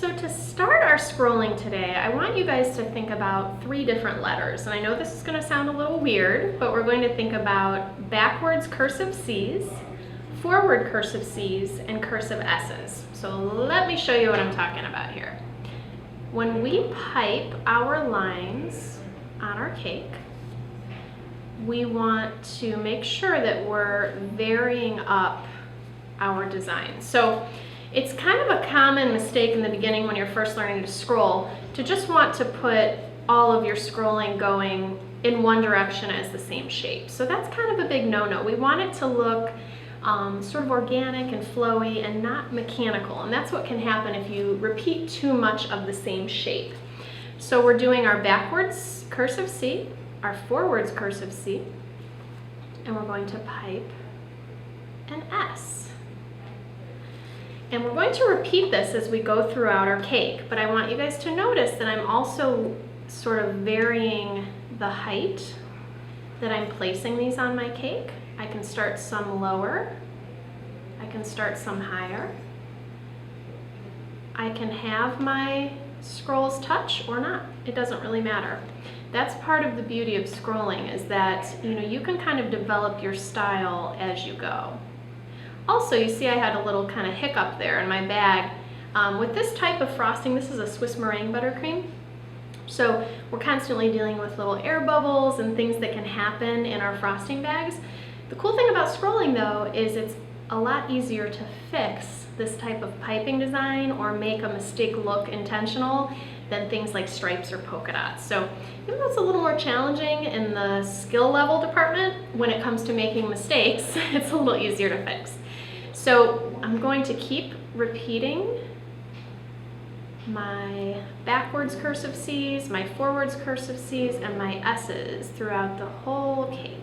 So to start our scrolling today, I want you guys to think about 3 different letters. And I know this is going to sound a little weird, but we're going to think about backwards cursive C's, forward cursive C's, and cursive S's. So let me show you what I'm talking about here. When we pipe our lines on our cake, we want to make sure that we're varying up our design. So it's kind of a common mistake in the beginning when you're first learning to scroll to just want to put all of your scrolling going in one direction as the same shape. So that's kind of a big no-no. We want it to look sort of organic and flowy and not mechanical, and that's what can happen if you repeat too much of the same shape. So we're doing our backwards cursive C, our forwards cursive C, and we're going to pipe an S. And we're going to repeat this as we go throughout our cake, but I want you guys to notice that I'm also sort of varying the height that I'm placing these on my cake. I can start some lower, I can start some higher. I can have my scrolls touch or not, it doesn't really matter. That's part of the beauty of scrolling, is that you can kind of develop your style as you go. Also, you see I had a little kind of hiccup there in my bag. With this type of frosting, this is a Swiss meringue buttercream. So we're constantly dealing with little air bubbles and things that can happen in our frosting bags. The cool thing about scrolling though is it's a lot easier to fix this type of piping design or make a mistake look intentional than things like stripes or polka dots. So even though it's a little more challenging in the skill level department, when it comes to making mistakes, it's a little easier to fix. So I'm going to keep repeating my backwards cursive C's, my forwards cursive C's, and my S's throughout the whole cake.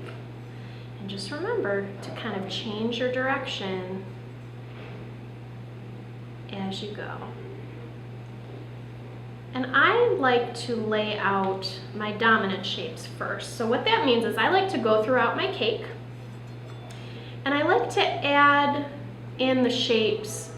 And just remember to kind of change your direction as you go. And I like to lay out my dominant shapes first. So what that means is I like to go throughout my cake, and I like to add in the shapes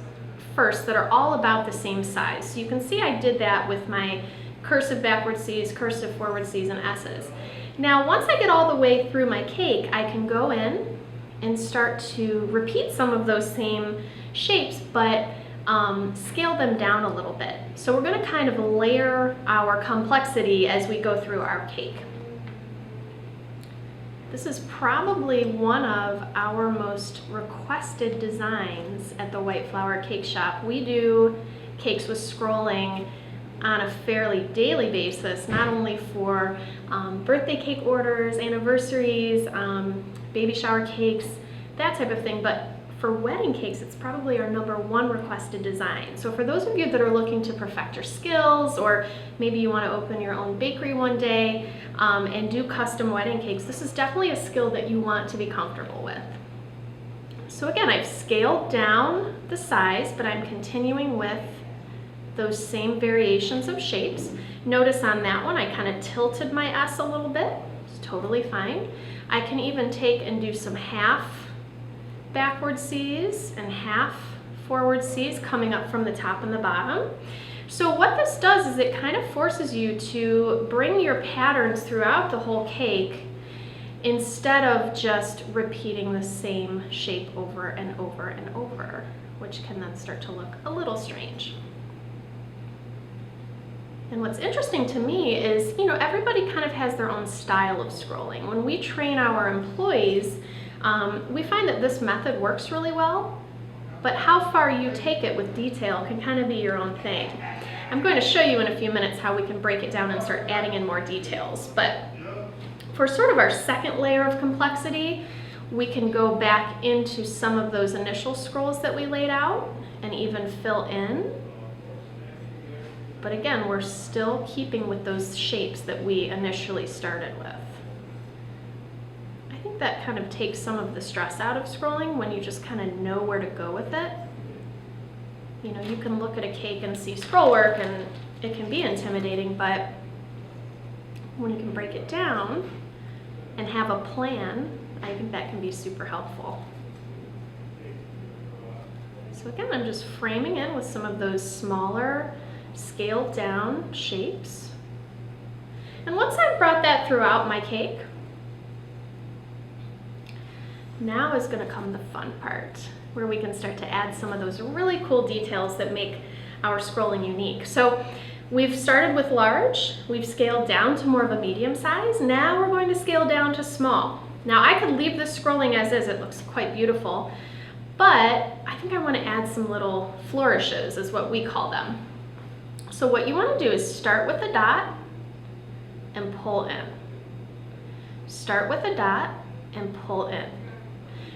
first that are all about the same size. So you can see I did that with my cursive backward C's, cursive forward C's, and S's. Now once I get all the way through my cake, I can go in and start to repeat some of those same shapes, but scale them down a little bit. So we're going to kind of layer our complexity as we go through our cake. This is probably one of our most requested designs at the White Flower Cake Shop. We do cakes with scrolling on a fairly daily basis, not only for birthday cake orders, anniversaries, baby shower cakes, that type of thing, but for wedding cakes, it's probably our #1 requested design. So for those of you that are looking to perfect your skills, or maybe you want to open your own bakery one day and do custom wedding cakes, this is definitely a skill that you want to be comfortable with. So again, I've scaled down the size, but I'm continuing with those same variations of shapes. Notice on that one, I kind of tilted my S a little bit. It's totally fine. I can even take and do some half backward C's and half forward C's coming up from the top and the bottom. So what this does is it kind of forces you to bring your patterns throughout the whole cake instead of just repeating the same shape over and over and over, which can then start to look a little strange. And what's interesting to me is, everybody kind of has their own style of scrolling. When we train our employees, we find that this method works really well, but how far you take it with detail can kind of be your own thing. I'm going to show you in a few minutes how we can break it down and start adding in more details, but for sort of our second layer of complexity, we can go back into some of those initial scrolls that we laid out and even fill in. But again, we're still keeping with those shapes that we initially started with. I think that kind of takes some of the stress out of scrolling when you just kind of know where to go with it. You can look at a cake and see scroll work and it can be intimidating, but when you can break it down and have a plan, I think that can be super helpful. So again, I'm just framing in with some of those smaller scaled down shapes. And once I've brought that throughout my cake, now is going to come the fun part, where we can start to add some of those really cool details that make our scrolling unique. So we've started with large, we've scaled down to more of a medium size. Now we're going to scale down to small. Now I could leave this scrolling as is, it looks quite beautiful, but I think I want to add some little flourishes, is what we call them. So what you want to do is start with a dot and pull in. Start with a dot and pull in.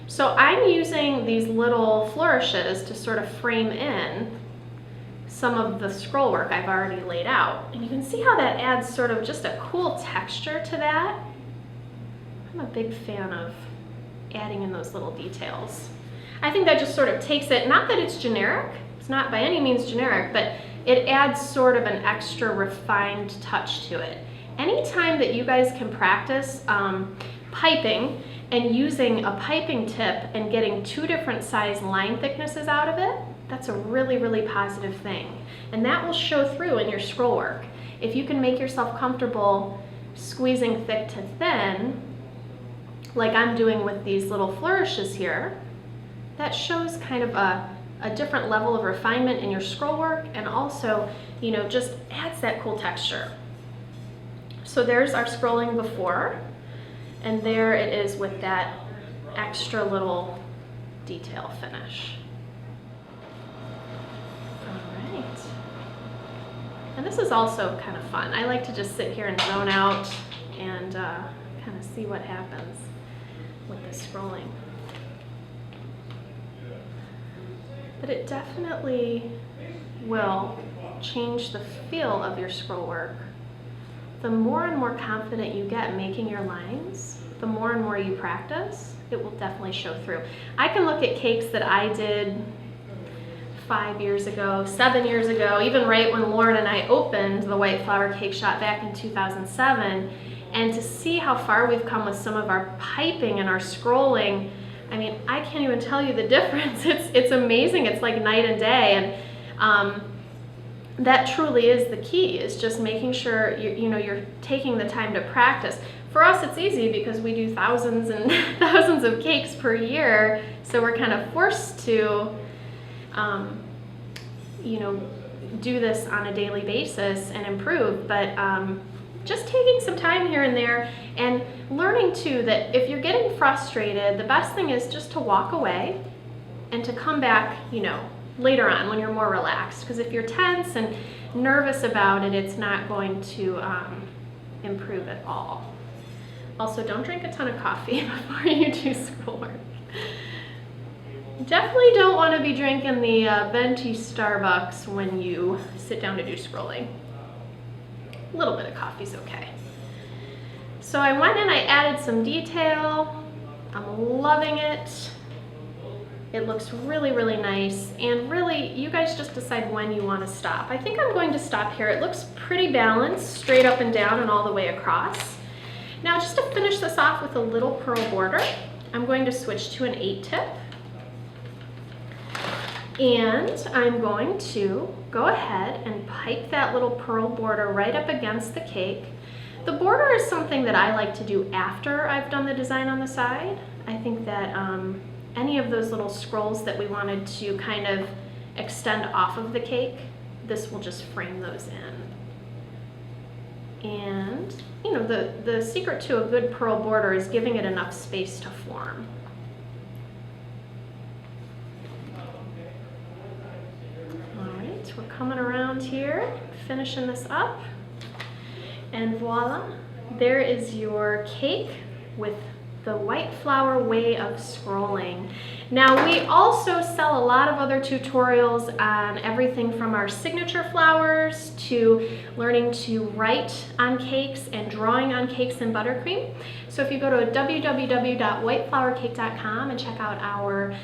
So I'm using these little flourishes to sort of frame in some of the scroll work I've already laid out. And you can see how that adds sort of just a cool texture to that. I'm a big fan of adding in those little details. I think that just sort of takes it, not that it's generic, it's not by any means generic, but it adds sort of an extra refined touch to it. Anytime that you guys can practice piping and using a piping tip and getting 2 different size line thicknesses out of it, that's a really, really positive thing. And that will show through in your scroll work. If you can make yourself comfortable squeezing thick to thin, like I'm doing with these little flourishes here, that shows kind of a different level of refinement in your scroll work, and also, you know, just adds that cool texture. So there's our scrolling before, and there it is with that extra little detail finish. All right. And this is also kind of fun. I like to just sit here and zone out and kind of see what happens with the scrolling. But it definitely will change the feel of your scroll work. The more and more confident you get making your lines, the more and more you practice, it will definitely show through. I can look at cakes that I did 5 years ago, 7 years ago, even right when Lauren and I opened the White Flower Cake Shop back in 2007, and to see how far we've come with some of our piping and our scrolling. I mean, I can't even tell you the difference. It's amazing. It's like night and day, and that truly is the key, is just making sure you're taking the time to practice. For us, it's easy because we do thousands and thousands of cakes per year, so we're kind of forced to do this on a daily basis and improve. But just taking some time here and there, and learning too that if you're getting frustrated, the best thing is just to walk away and to come back, later on when you're more relaxed. Because if you're tense and nervous about it, it's not going to improve at all. Also, don't drink a ton of coffee before you do schoolwork. Definitely don't want to be drinking the venti Starbucks when you sit down to do scrolling. A little bit of coffee's okay. So I went and I added some detail. I'm loving it. It looks really, really nice. And really, you guys just decide when you want to stop. I think I'm going to stop here. It looks pretty balanced, straight up and down and all the way across. Now, just to finish this off with a little pearl border, I'm going to switch to an 8-tip. And I'm going to go ahead and pipe that little pearl border right up against the cake. The border is something that I like to do after I've done the design on the side. I think that any of those little scrolls that we wanted to kind of extend off of the cake, this will just frame those in. And, the secret to a good pearl border is giving it enough space to form. We're coming around here, finishing this up, and voila, there is your cake with the White Flower way of scrolling. Now, we also sell a lot of other tutorials on everything from our signature flowers to learning to write on cakes and drawing on cakes in buttercream. So if you go to www.whiteflowercake.com and check out our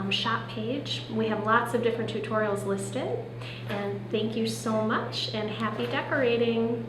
shop page, we have lots of different tutorials listed. And thank you so much, and happy decorating.